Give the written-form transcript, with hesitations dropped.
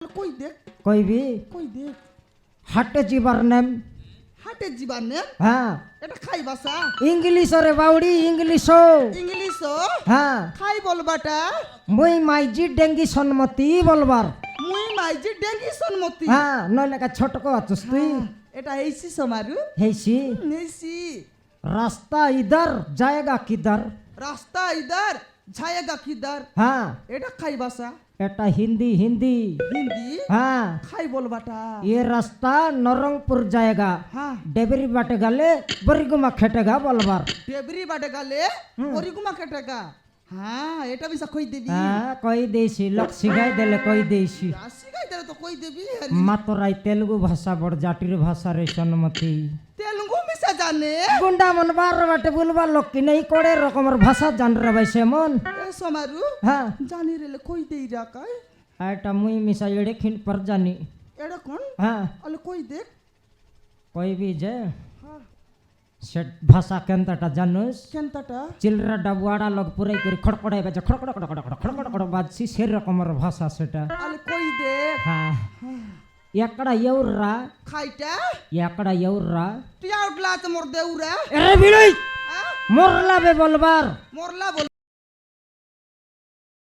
কই দেখ কইবি কই দেখ হাটে যাবার নাম হাটে জীবান নে হ্যাঁ এটা খাই বাসা ইংলিশ রে বাউড়ি ইংলিশ ইংলিশ হ্যাঁ খাই বলবাটা মুই মাইজি ডেঙ্গি সন্মতি বলবার মুই মাইজি ডেঙ্গি সন্মতি হ্যাঁ নইলে কা ছোটক আছিস তুই এটা এইছি সমারু হেইছি নেইছি রাস্তা ইধার জায়গা কিধার রাস্তা ইধার ছায়েগা কিধার হ্যাঁ এটা খাই বাসা এটা হিন্দি হিন্দি হিন্দি হ্যাঁ খাই বলবাটা ये रास्ता नरंगपुर जाएगा হ্যাঁ डेबरी बाटे गले बरिगुमा खेटेगा बलबार ডেবরি বাটে গালে পরিগুমা কেটেগা হ্যাঁ এটা বিসা কই দেবি हाँ कोई देसी लोग सिखाई देले कोई देसी রাশি গাই দে তো কই দেবি मातराई तेलुगु भाषा बड़ जाटिर भाषा रे सन्मति তেলুগু মিশা জানে गुंडा मन बार बाटे बुलबा लोग की नहीं कोड़े रकमर भाषा जान रे वैसे मन এ সমারু हाँ জানি রে কই দেই রাকাই आटा मुई मिसा एड़े खिन पर जानी এটা কোন हाँ আলে কই দেখ कोई भी जे হ্যাঁ सेट भाषा केंताटा जानूस কেনতাটা चिल्रा डबवाड़ा लोग पूरे करी खड़खड़ाई बाजे खड़खड़ बाजसी से रकमर भाषा सेटा আলে কই দেখ हाँ ఎక్కడ ఎవర్రా খাইটা ఎక్కడ ఎవర్రా তুই আউটলা তো মোর দেউরা এ বিড়ই হ্যাঁ মরলা বে বলবার মোরলা বল